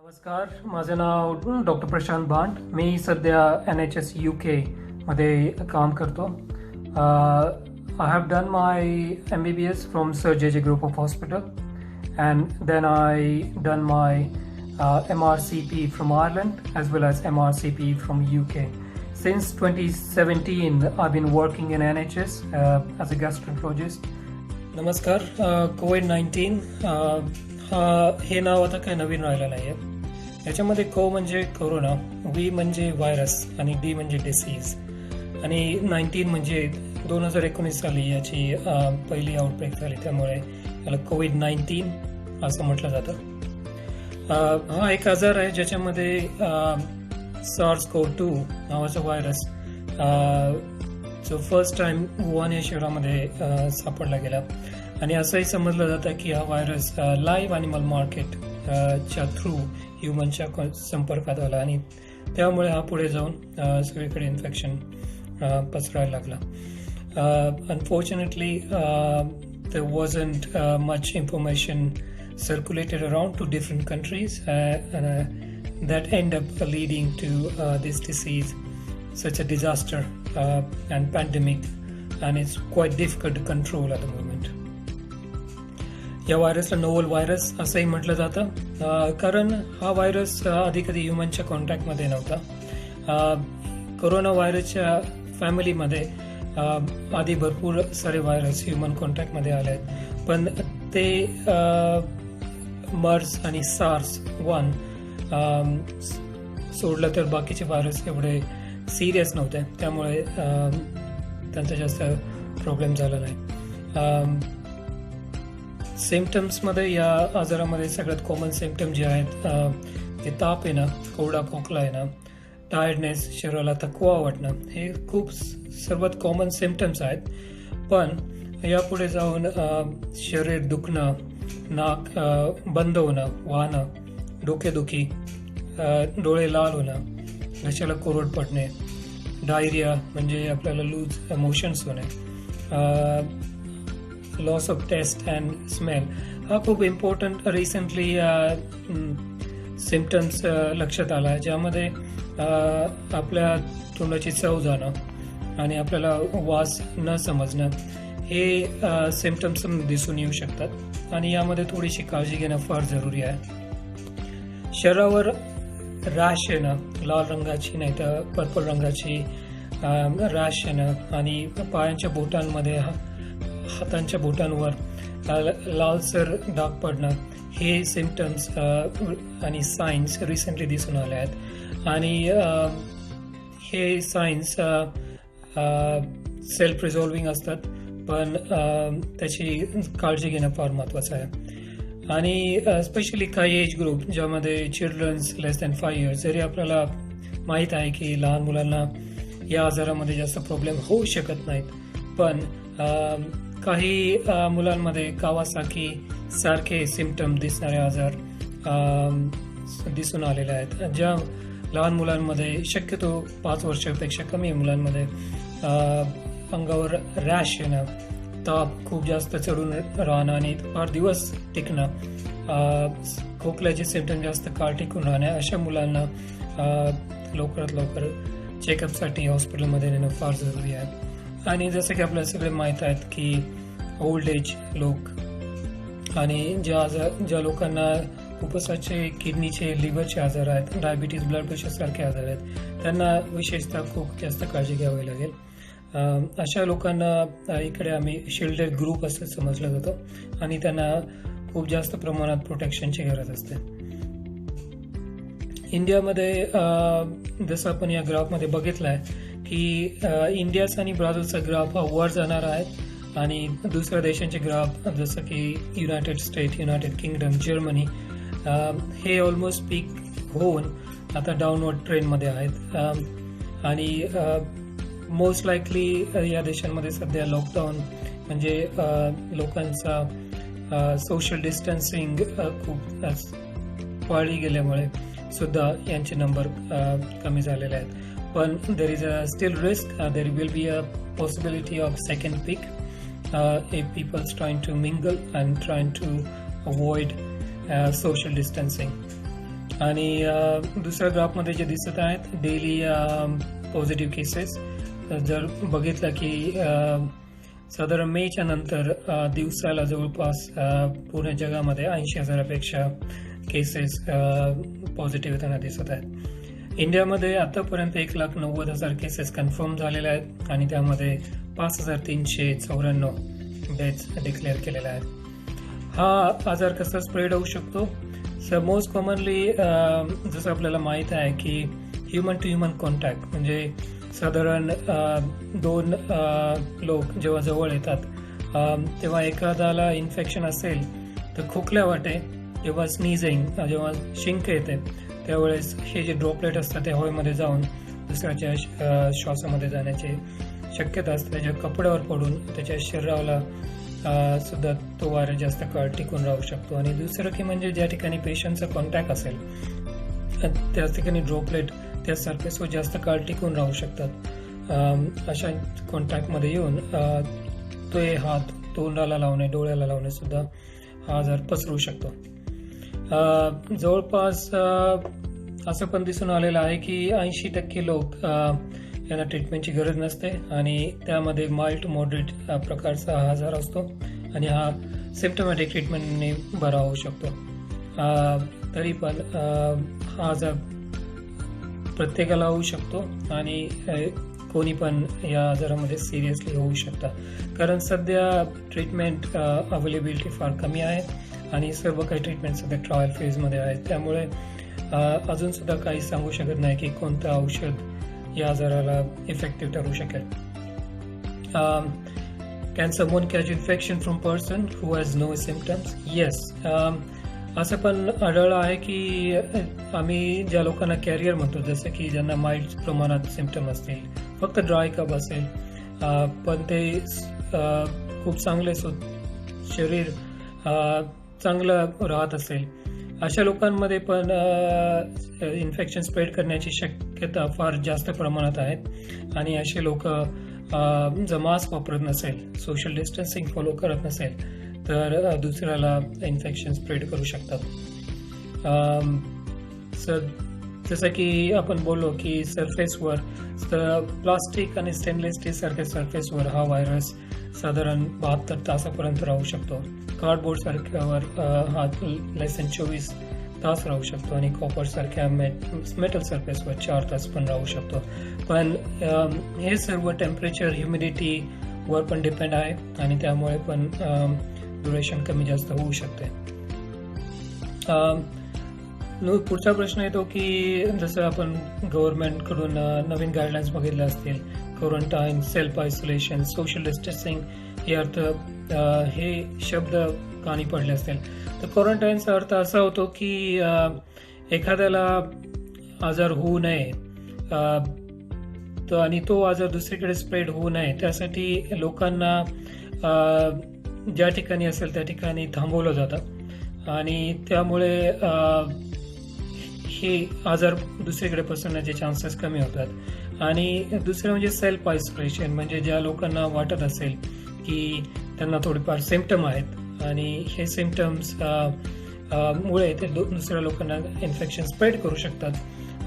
नमस्कार, माझं नाव डॉक्टर प्रशांत भांड. मी सध्या NHS UK मध्ये काम करतो. I have done my MBBS from sir JJ group of hospital and then I done my MRCP from Ireland as well as MRCP from UK. Since 2017, I've been working in NHS as a gastroenterologist. नमस्कार. COVID-19 हे नाव आता काही नवीन राहिलं नाही आहे. याच्यामध्ये को म्हणजे कोरोना, V म्हणजे व्हायरस आणि D म्हणजे डिसीज आणि 19 म्हणजे 2019 साली याची पहिली आउटब्रेक झाली, त्यामुळे याला COVID-19 असं म्हटलं जातं. हा एक आजार आहे ज्याच्यामध्ये SARS-CoV-2 नावाचा व्हायरस जो फर्स्ट टाइम वुहान या शहरामध्ये सापडला गेला आणि असंही समजलं जातं की हा व्हायरस लाईव्ह अॅनिमल मार्केट च्या थ्रू ह्युमनच्या संपर्कात आला आणि त्यामुळे हा पुढे जाऊन सगळीकडे इन्फेक्शन पसरायला लागला. Unfortunately there wasn't much information circulated around to different countries that end up leading to this disease, such a disaster and pandemic, and it's quite difficult to control at the moment. या व्हायरसला novel virus असंही म्हटलं जातं, कारण हा virus आधी कधी ह्युमनच्या कॉन्टॅक्टमध्ये नव्हता. कोरोना व्हायरसच्या फॅमिलीमध्ये आधी भरपूर सारे व्हायरस ह्युमन कॉन्टॅक्टमध्ये आले आहेत, पण ते मर्स आणि SARS-1 सोडलं तर बाकीचे व्हायरस एवढे सिरियस नव्हते, त्यामुळे त्यांचा जास्त प्रॉब्लेम झाला नाही. सिम्पटम्समध्ये या आजारामध्ये सगळ्यात कॉमन सिम्पटम जे आहेत ते ताप येणं, कोरडा खोकला येणं, टायर्डनेस, शरीराला थकवा वाटणं, हे खूप सर्वात कॉमन सिम्पटम्स आहेत. पण यापुढे जाऊन शरीर दुखणं, नाक बंद होणं, वाहणं, डोकेदुखी, डोळे लाल होणं, घशाला कोरड पडणे, डायरिया म्हणजे आपल्याला लूज मोशन्स होणे, loss of taste and smell, हा खूप इम्पॉर्टंट रिसेंटली सिम्पटम्स लक्षात आला, ज्यामध्ये आपल्या तोंडाची चव जाणं आणि आपल्याला वास न समजणं, हे सिम्पटम्स दिसून येऊ शकतात आणि यामध्ये थोडीशी काळजी घेणं फार जरुरी आहे. शरीरावर रॅश येणं, लाल रंगाची नाही तर पर्पल रंगाची रॅश येणं आणि पायांच्या बोटांमध्ये, हातांच्या बोटांवर लालसर डाग पडणं, हे सिम्पटम्स आणि सायन्स रिसेंटली दिसून आले आहेत आणि हे सायन्स सेल्फ रिझॉल्विंग असतात, पण त्याची काळजी घेणं फार महत्त्वाचं आहे. आणि स्पेशली काही एज ग्रुप ज्यामध्ये चिल्ड्रन्स लेस दॅन 5 years, जरी आपल्याला माहीत आहे की लहान मुलांना या आजारामध्ये जास्त प्रॉब्लेम होऊ शकत नाहीत, पण काही मुलांमध्ये कावासाकी सारखे सिम्पटम दिसणारे आजार दिसून आलेले आहेत. ज्या लहान मुलांमध्ये, शक्यतो 5 वर्षापेक्षा कमी मुलांमध्ये अंगावर रॅश येणं, ताप खूप जास्त चढून राहणं आणि फार दिवस टिकणं, खोकल्याचे सिम्पटम जास्त काळ टिकून राहणे, अशा मुलांना लवकरात लवकर चेकअपसाठी हॉस्पिटलमध्ये नेणं फार जरुरी आहे. आणि जसं की आपल्याला सगळे माहीत आहेत की ओल्ड एज लोक आणि ज्या लोकांना फुफ्फुसाचे, किडनीचे, लिव्हरचे आजार आहेत, डायबिटीज, ब्लड प्रेशर सारखे आजार आहेत, त्यांना विशेषतः खूप जास्त काळजी घ्यावी लागेल. अशा लोकांना इकडे आम्ही शिल्डेड ग्रुप असं समजलं जातं आणि त्यांना खूप जास्त प्रमाणात प्रोटेक्शनची गरज असते. इंडियामध्ये जसं आपण या ग्राफमध्ये बघितलं आहे की इंडियाचा आणि ब्राझीलचा ग्राफ हा वर जाणार आहे आणि दुसऱ्या देशांचे ग्राफ जसं की United state, United kingdom, Germany, हे ऑलमोस्ट पीक होऊन आता डाऊनवर्ड ट्रेंडमध्ये आहेत. आणि मोस्ट लाईकली या देशांमध्ये सध्या लॉकडाऊन म्हणजे लोकांचा सोशल डिस्टन्सिंग खूप पाळली गेल्यामुळे सुद्धा यांचे नंबर कमी झालेले आहेत. पण there is a steel risk, there will be a possibility of second peak if people's trying to mingle and trying to avoid social distancing. आणि दुसऱ्या ग्राफमध्ये जे दिसत आहेत डेली पॉझिटिव्ह केसेस, जर बघितलं की साधारण मेच्या नंतर दिवसाला जवळपास पूर्ण जगामध्ये 80,000पेक्षा केसेस पॉझिटिव्ह येताना दिसत आहेत. इंडियामध्ये आतापर्यंत 1,90,000 केसेस कन्फर्म झालेल्या आहेत आणि त्यामध्ये 5,394 डेथ्स डिक्लेअर केलेल्या आहेत. हा आजार कसा स्प्रेड होऊ शकतो? सो मोस्ट कॉमनली जसं आपल्याला माहीत आहे की ह्युमन टू ह्युमन कॉन्टॅक्ट, म्हणजे साधारण दोन लोक जेव्हा जवळ येतात तेव्हा एखाद्याला इन्फेक्शन असेल तर खोकल्या वाटे, जेव्हा स्नीजिंग, जेव्हा शिंक येते त्यावेळेस हे जे ड्रॉपलेट असतात ते हवेमध्ये जाऊन दुसऱ्याच्या श्वासामध्ये जाण्याची शक्यता असते. त्याच्या कपड्यावर पडून त्याच्या शरीराला सुद्धा तो व्हायरस जास्त काळ टिकून राहू शकतो. आणि दुसरं की म्हणजे ज्या ठिकाणी पेशंटचा कॉन्टॅक्ट असेल त्याच ठिकाणी ड्रॉपलेट त्या सरफेसवर जास्त काळ टिकून राहू शकतात. अशा कॉन्टॅक्टमध्ये येऊन ते हात तोंडाला लावणे, डोळ्याला लावणे सुद्धा हा आजार पसरू शकतो. जवळपास असं पण दिसून आलेलं आहे की 80% लोक यांना ट्रीटमेंटची गरज नसते आणि त्यामध्ये माइल्ड टू मॉडरेट प्रकारचा हा आजार असतो आणि हा सिम्पटमॅटिक ट्रीटमेंटने बरा होऊ शकतो. तरी पण हा आजार प्रत्येकाला होऊ शकतो आणि कोणी पण या आजारामध्ये सिरियसली होऊ शकतं, कारण सध्या ट्रीटमेंट अवेलेबिलिटी फार कमी आहे आणि सर्व काही ट्रीटमेंट सध्या ट्रायल फेजमध्ये आहेत. त्यामुळे अजून सुद्धा काही सांगू शकत नाही की कोणतं औषध या आजाराला इफेक्टिव्ह ठरू शकेल. Can someone catch infection from person who has no symptoms? Yes. असं पण आढळलं आहे की आम्ही ज्या लोकांना कॅरियर म्हणतो, जसं की ज्यांना माइल्ड प्रमाणात सिम्पटम असतील, फक्त ड्राय कफ असेल पण ते खूप चांगले शरीर चांगलं राहत असेल, अशा लोकांमध्ये पण इन्फेक्शन स्प्रेड करण्याची शक्यता फार जास्त प्रमाणात आहेत. आणि असे लोक जर मास्क वापरत नसेल, सोशल डिस्टन्सिंग फॉलो करत नसेल तर दुसऱ्याला इन्फेक्शन स्प्रेड करू शकतात. जसं की आपण बोललो की सरफेसवर प्लास्टिक आणि स्टेनलेस स्टील सारख्या सरफेसवर हा व्हायरस साधारण 72 तासापर्यंत राहू शकतो. कार्डबोर्ड सारख्यावर हा लेस दॅन 24 तास राहू शकतो आणि कॉपर सारख्या मेटल सरफेसवर 4 तास पण राहू शकतो. पण हे सर्व टेम्परेचर, ह्युमिडिटी वर पण डिपेंड आहे आणि त्यामुळे पण ड्युरेशन कमी जास्त होऊ शकते. पुढचा प्रश्न येतो की जसं आपण गव्हर्नमेंटकडून नवीन गाईडलाईन्स बघितल्या असतील, quarantine, self isolation, social distancing हे शब्द कानी पडले असतील तर क्वारंटाईनचा अर्थ असा होतो की एखाद्याला आजार होऊ नये आणि तो आजार दुसरीकडे स्प्रेड होऊ नये त्यासाठी लोकांना ज्या ठिकाणी असेल त्या ठिकाणी थांबवलं जातं आणि त्यामुळे हे आजार दुसरीकडे पसरण्याचे चान्सेस कमी होतात. आणि दुसरं म्हणजे सेल्फ आयसोलेशन, म्हणजे ज्या लोकांना वाटत असेल की त्यांना थोडेफार सिम्पटम आहेत आणि हे सिम्पटम्स मुळे ते दुसऱ्या लोकांना इन्फेक्शन स्प्रेड करू शकतात,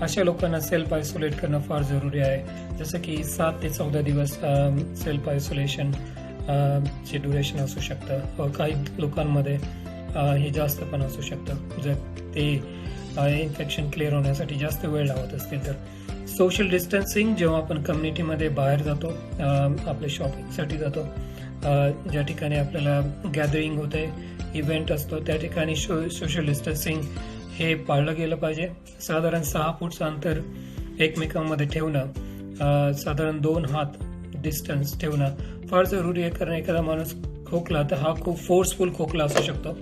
अशा लोकांना सेल्फ आयसोलेट करणं फार जरुरी आहे. जसं की 7 ते 14 दिवस सेल्फ आयसोलेशन चे ड्युरेशन असू शकतं. काही लोकांमध्ये हे जास्त पण असू शकतं जर ते इन्फेक्शन क्लिअर होण्यासाठी जास्त वेळ लावत असतील तर. सोशल डिस्टन्सिंग, जेव्हा आपण कम्युनिटीमध्ये बाहेर जातो, आपल्या शॉपिंगसाठी जातो, ज्या ठिकाणी आपल्याला गॅदरिंग होते, इव्हेंट असतो, त्या ठिकाणी सोशल डिस्टन्सिंग हे पाळलं गेलं पाहिजे. साधारण 6 फूटचं अंतर एकमेकांमध्ये ठेवणं, साधारण 2 हात डिस्टन्स ठेवणं फार जरुरी आहे, कारण एखादा माणूस खोकला तर हा खूप फोर्सफुल खोकला असू शकतो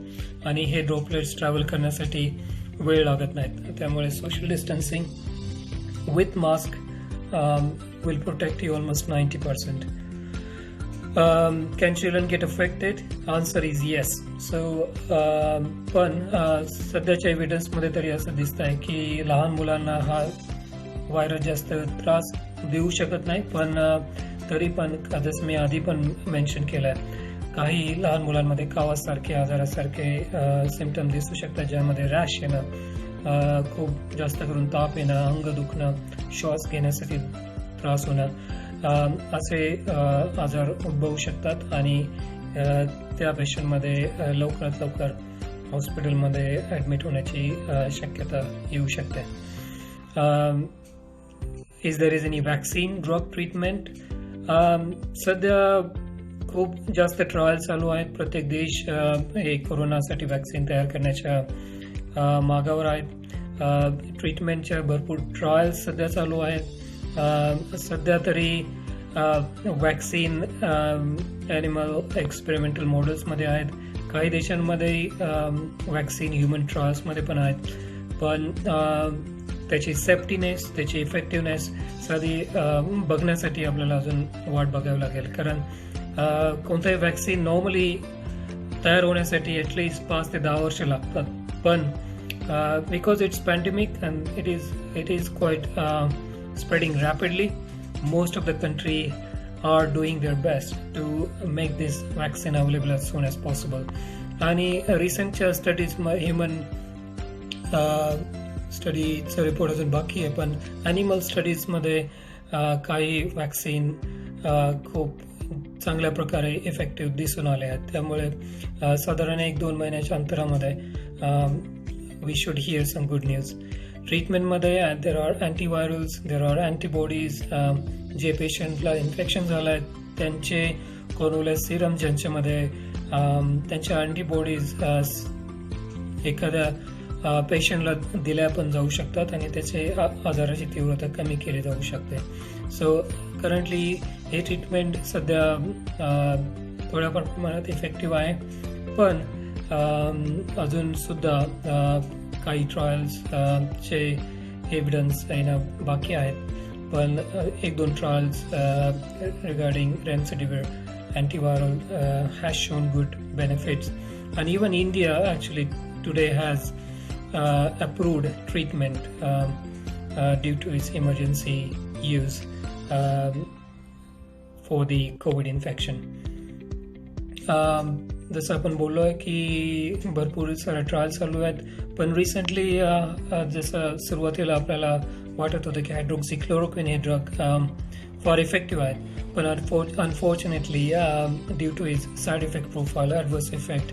आणि हे ड्रॉपलेट्स ट्रॅव्हल करण्यासाठी वेळ लागत नाहीत. त्यामुळे social distancing with mask will protect you almost 90%. Can children get affected? Answer is yes. So पण सध्याच्या एव्हिडन्समध्ये तरी असं दिसत आहे की लहान मुलांना हा व्हायरस जास्त त्रास देऊ शकत नाही, पण तरी पण जसं मी आधी पण मेन्शन केलं, काही लहान मुलांमध्ये कावासारखे आजारासारखे सिम्पटम दिसू शकतात, ज्यामध्ये रॅश येणं खूप जास्त करून ताप येणं, अंग दुखणं, श्वास घेण्यासाठी त्रास होणं असे आजार उद्भवू शकतात आणि त्या पेशंटमध्ये लवकरात लवकर हॉस्पिटलमध्ये ॲडमिट होण्याची शक्यता येऊ शकते. Is there is any vaccine drug treatment? सध्या खूप जास्त ट्रायल चालू आहेत. प्रत्येक देश हे कोरोनासाठी वॅक्सिन तयार करण्याच्या मागावर आहेत. ट्रीटमेंटच्या भरपूर ट्रायल्स सध्या चालू आहेत. सध्या तरी वॅक्सिन ॲनिमल एक्सपेरिमेंटल मॉडेल्समध्ये आहेत. काही देशांमध्ये वॅक्सिन ह्युमन ट्रायल्समध्ये पण आहेत. पण त्याची सेफ्टीनेस, त्याची इफेक्टिव्हनेस साधी बघण्यासाठी आपल्याला अजून वाट बघावी लागेल. कारण कोणताही वॅक्सिन नॉर्मली तयार होण्यासाठी ॲटलिस्ट 5 ते 10 वर्ष लागतात. पण because it's pandemic and it is quite spreading rapidly, most of the country are doing their best to make this vaccine available as soon as possible. आणि रिसेंटच्या स्टडीज ह्युमन स्टडीचा रिपोर्ट अजून बाकी आहे, पण ॲनिमल स्टडीजमध्ये काही वॅक्सिन खूप चांगल्या प्रकारे effective दिसून आले आहेत. त्यामुळे साधारण 1-2 महिन्याच्या अंतरामध्ये we should hear some good news. ट्रीटमेंटमध्ये there are antivirals, there are antibodies. जे पेशंटला इन्फेक्शन झालं आहे त्यांचे कोरोनाव्हायरस सिरम ज्यांच्यामध्ये त्यांच्या अँटीबॉडीज एखाद्या पेशंटला दिल्या पण जाऊ शकतात आणि त्याचे आजाराची तीव्रता कमी केली जाऊ शकते. सो करंटली हे ट्रीटमेंट सध्या थोड्या प्रमाणात इफेक्टिव्ह आहे, पण अजून सुद्धा काही ट्रायल्स चे एव्हिडन्स येणं बाकी आहेत. पण 1-2 trials regarding remdesivir antiviral has shown good benefits, and even India actually today has approved treatment due to its emergency use for the COVID infection. जसं आपण बोललो आहे की भरपूर सारे ट्रायल चालू आहेत, पण रिसेंटली जसं सुरुवातीला आपल्याला वाटत होतं की हायड्रोक्सिक्लोरोक्विन हे ड्रग फार इफेक्टिव्ह आहेत, पण unfortunately due to its side effect profile, adverse effect,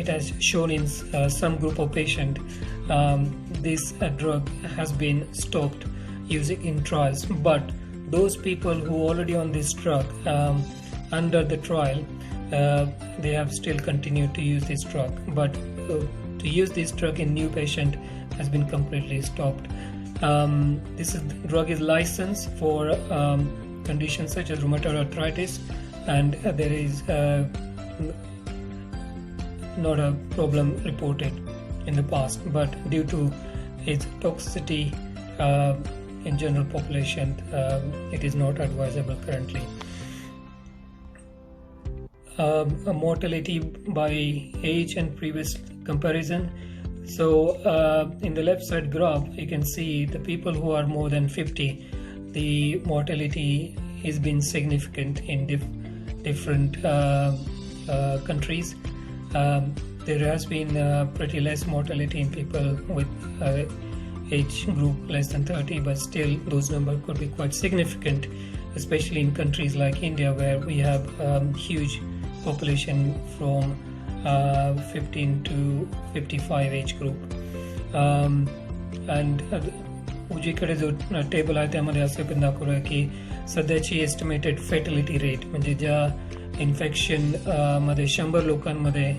it has shown in some group of patient this drug has been stopped using in trials. But those people who already on this drug under the trial, they have still continued to use this drug, but to use this drug in new patient has been completely stopped. This drug is licensed for conditions such as rheumatoid arthritis, and there is not a problem reported in the past, but due to its toxicity in general population, it is not advisable currently. Mortality by age and previous comparison. So in the left side graph you can see the people who are more than 50, the mortality has been significant in different countries. There has been pretty less mortality in people with age group less than 30, but still those numbers could be quite significant, especially in countries like India where we have huge population from 15 to 55 age group. And उजवीकडे जो table आहे त्यामध्ये असे पण दाखवलं आहे की सध्याची एस्टिमेटेड फेटलिटी रेट, म्हणजे ज्या इन्फेक्शन मध्ये 100 लोकांमध्ये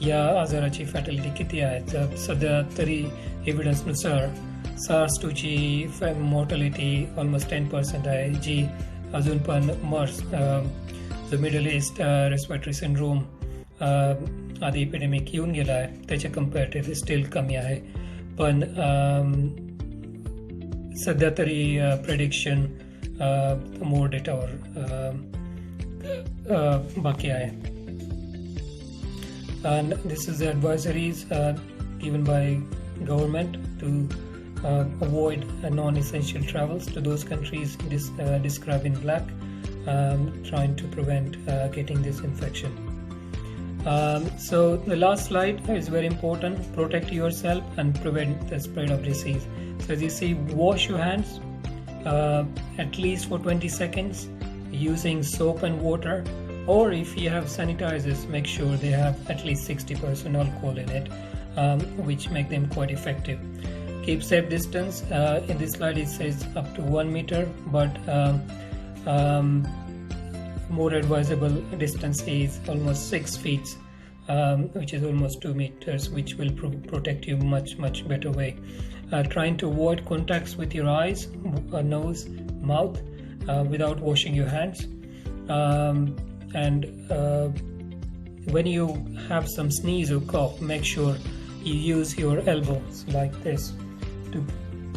या आजाराची फॅटलिटी किती आहे. सध्या तरी एव्हिडन्सनुसार SARS-2 ची मॉर्टॅलिटी ऑलमोस्ट 10% आहे, जी अजून पण मर्स जो मिडल ईस्ट रेस्पिरेटरी सिंड्रोम आधी एपिडेमिक येऊन गेला आहे त्याच्या कम्पॅरेटिव्हली स्टील कमी आहे. पण सध्या तरी प्रेडिक्शन मोर डेटावर बाकी आहे. And this is the advisories given by government to avoid non-essential travels to those countries described in black, trying to prevent getting this infection. So the last slide is very important. Protect yourself and prevent the spread of disease. So as you see, wash your hands at least for 20 seconds using soap and water, or if you have sanitizers, make sure they have at least 60% alcohol in it, which make them quite effective. Keep safe distance. In this slide it says up to 1 meter, but more advisable distance is almost 6 feet, which is almost 2 meters, which will protect you much better way. Trying to avoid contacts with your eyes, nose, mouth without washing your hands, and when you have some sneeze or cough, make sure you use your elbows like this to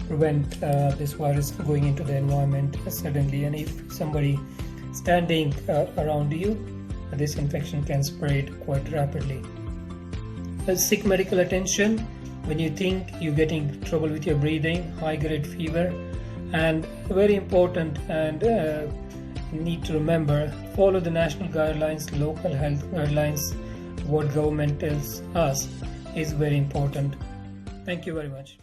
prevent this virus going into the environment suddenly. And if somebody standing around you, this infection can spread quite rapidly. Seek medical attention when you think you're getting trouble with your breathing, high grade fever, and very important, and need to remember, follow the national guidelines, local health guidelines. What government tells us is very important. Thank you very much.